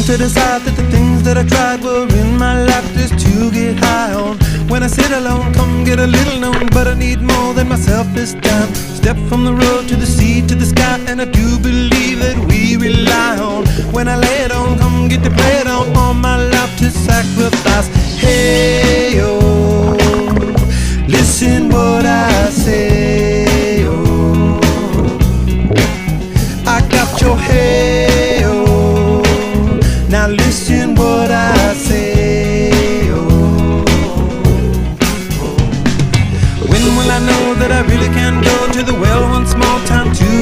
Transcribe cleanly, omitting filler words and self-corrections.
To decide that the things that I tried were in my life just to get high on. When I sit alone, come get a little known, but I need more than myself this time. Step from the road to the sea to the sky, and I do believe that we rely on. When I lay it on, come get to play it on, all my life to sacrifice. Hey, oh, listen what I say, oh, I got your head